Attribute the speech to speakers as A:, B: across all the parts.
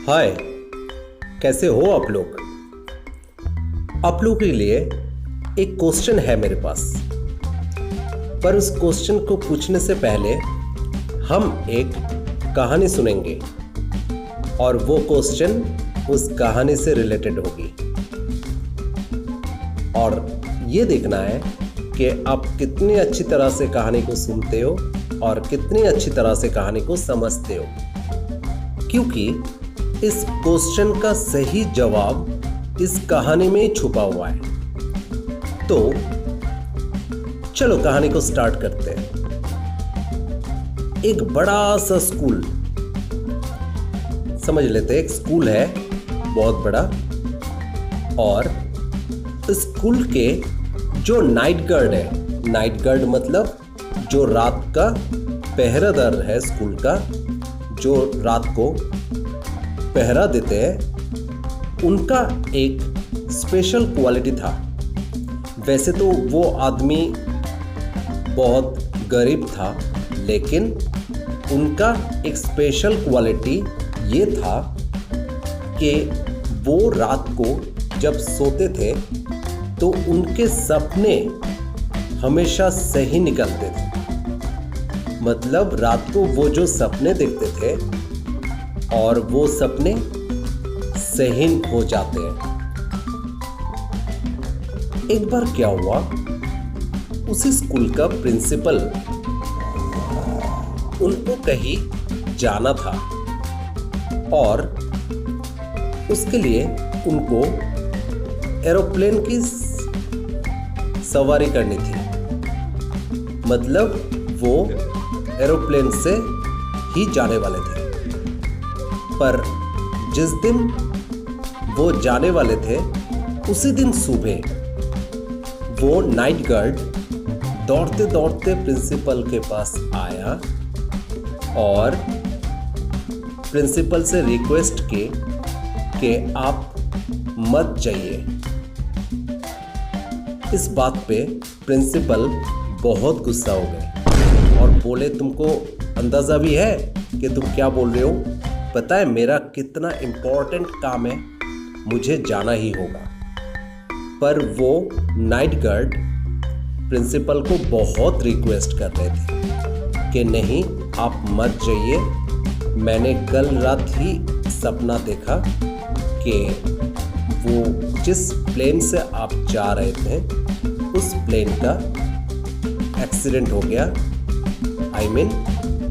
A: हाय, कैसे हो आप लोग? आप लोगों के लिए एक क्वेश्चन है मेरे पास, पर उस क्वेश्चन को पूछने से पहले हम एक कहानी सुनेंगे और वो क्वेश्चन उस कहानी से रिलेटेड होगी। और ये देखना है कि आप कितनी अच्छी तरह से कहानी को सुनते हो और कितनी अच्छी तरह से कहानी को समझते हो, क्योंकि इस क्वेश्चन का सही जवाब इस कहानी में ही छुपा हुआ है। तो चलो कहानी को स्टार्ट करते हैं। एक बड़ा सा स्कूल, समझ लेते हैं, एक स्कूल है बहुत बड़ा, और स्कूल के जो नाइट गार्ड है, नाइट गार्ड मतलब जो रात का पहरेदार है स्कूल का, जो रात को पहरा देते हैं, उनका एक स्पेशल क्वालिटी था। वैसे तो वो आदमी बहुत गरीब था, लेकिन उनका एक स्पेशल क्वालिटी ये था कि वो रात को जब सोते थे तो उनके सपने हमेशा सही निकलते थे। मतलब रात को वो जो सपने देखते थे और वो सपने सही हो जाते हैं। एक बार क्या हुआ, उसी स्कूल का प्रिंसिपल उनको कहीं जाना था और उसके लिए उनको एरोप्लेन की सवारी करनी थी। मतलब वो एरोप्लेन से ही जाने वाले थे। पर जिस दिन वो जाने वाले थे, उसी दिन सुबह वो नाइट गार्ड दौड़ते दौड़ते प्रिंसिपल के पास आया और प्रिंसिपल से रिक्वेस्ट की कि आप मत जाइए। इस बात पे प्रिंसिपल बहुत गुस्सा हो गए और बोले, तुमको अंदाज़ा भी है कि तुम क्या बोल रहे हो? पता है मेरा कितना इम्पोर्टेंट काम है, मुझे जाना ही होगा। पर वो नाइट गार्ड प्रिंसिपल को बहुत रिक्वेस्ट कर रहे थे कि नहीं, आप मत जाइए। मैंने कल रात ही सपना देखा कि वो जिस प्लेन से आप जा रहे थे, उस प्लेन का एक्सीडेंट हो गया। आई मीन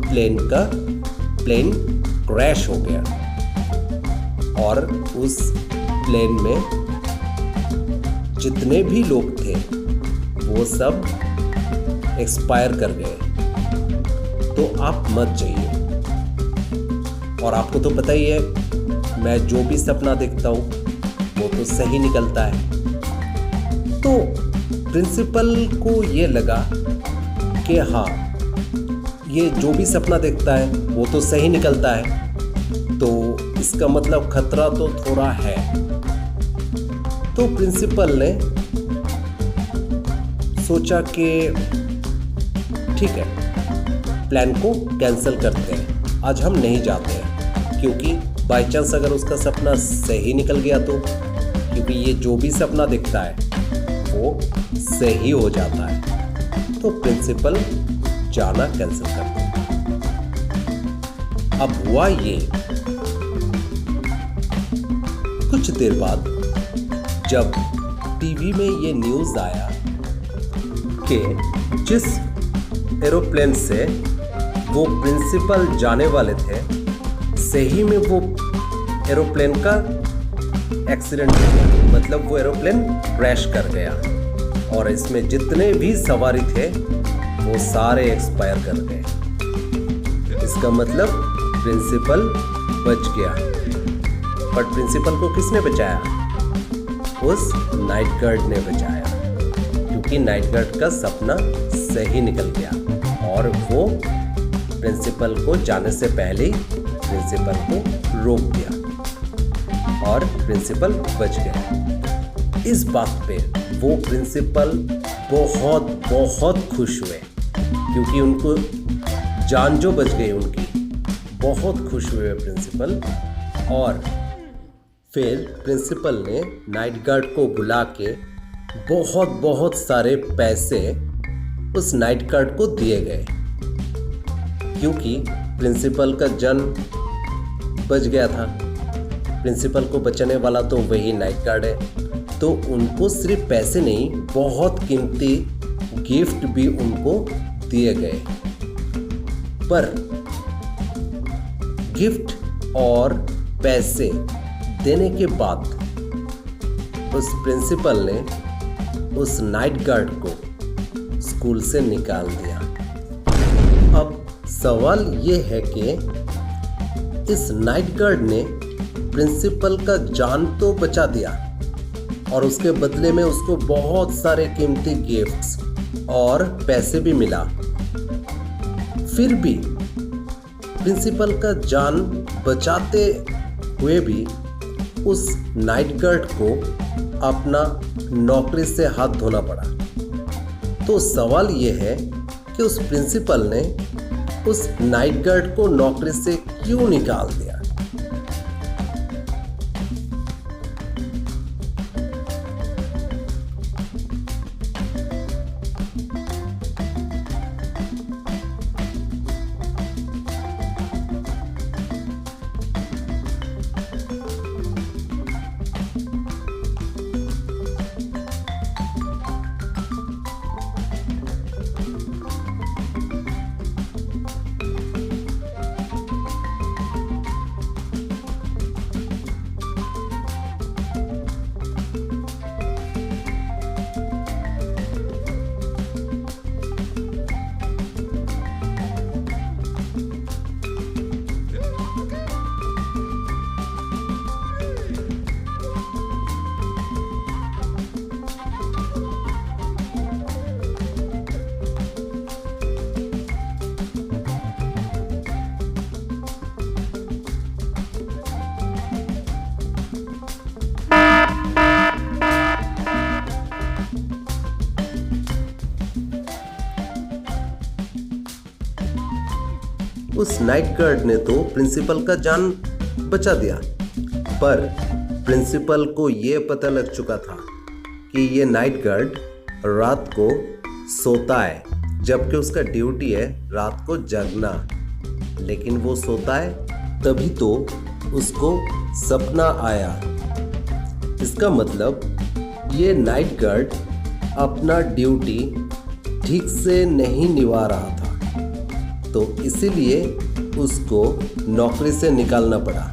A: प्लेन क्रैश हो गया और उस प्लेन में जितने भी लोग थे वो सब एक्सपायर कर गए। तो आप मत जाइए। और आपको तो पता ही है, मैं जो भी सपना देखता हूँ वो तो सही निकलता है। तो प्रिंसिपल को ये लगा कि हाँ, ये जो भी सपना देखता है वो तो सही निकलता है, तो इसका मतलब खतरा तो थोड़ा है। तो प्रिंसिपल ने सोचा कि ठीक है, प्लान को कैंसिल करते हैं, आज हम नहीं जाते हैं, क्योंकि बाय चांस अगर उसका सपना सही निकल गया तो, क्योंकि ये जो भी सपना दिखता है वो सही हो जाता है। तो प्रिंसिपल जाना कैंसिल कर दिया। अब हुआ ये, कुछ देर बाद जब टीवी में ये न्यूज़ आया कि जिस एरोप्लेन से वो प्रिंसिपल जाने वाले थे, सही में वो एरोप्लेन का एक्सीडेंट हो गया। मतलब वो एरोप्लेन क्रैश कर गया और इसमें जितने भी सवारी थे वो सारे एक्सपायर कर गए। इसका मतलब प्रिंसिपल बच गया। पर प्रिंसिपल को किसने बचाया? उस नाइट गार्ड ने बचाया, क्योंकि नाइट गार्ड का सपना सही निकल गया और वो प्रिंसिपल को जाने से पहले ही प्रिंसिपल को रोक दिया और प्रिंसिपल बच गया। इस बात पे वो प्रिंसिपल बहुत बहुत खुश हुए, क्योंकि उनको जान जो बच गई उनकी। बहुत खुश हुए प्रिंसिपल और फिर प्रिंसिपल ने नाइट गार्ड को बुला के बहुत सारे पैसे उस नाइट गार्ड को दिए गए, क्योंकि प्रिंसिपल का जान बच गया था। प्रिंसिपल को बचाने वाला तो वही नाइट गार्ड है। तो उनको सिर्फ पैसे नहीं, बहुत कीमती गिफ्ट भी उनको दिए गए। पर गिफ्ट और पैसे देने के बाद उस प्रिंसिपल ने उस नाइट गार्ड को स्कूल से निकाल दिया। अब सवाल ये है कि इस नाइट गार्ड ने प्रिंसिपल का जान तो बचा दिया और उसके बदले में उसको बहुत सारे कीमती गिफ्ट्स और पैसे भी मिला। फिर भी प्रिंसिपल का जान बचाते हुए भी उस नाइट गार्ड को अपना नौकरी से हाथ धोना पड़ा। तो सवाल यह है कि उस प्रिंसिपल ने उस नाइट गार्ड को नौकरी से क्यों निकाल दिया? उस नाइट गार्ड ने तो प्रिंसिपल का जान बचा दिया, पर प्रिंसिपल को ये पता लग चुका था कि ये नाइट गार्ड रात को सोता है, जबकि उसका ड्यूटी है रात को जगना। लेकिन वो सोता है तभी तो उसको सपना आया। इसका मतलब ये नाइट गार्ड अपना ड्यूटी ठीक से नहीं निभा रहा था, तो इसीलिए उसको नौकरी से निकालना पड़ा।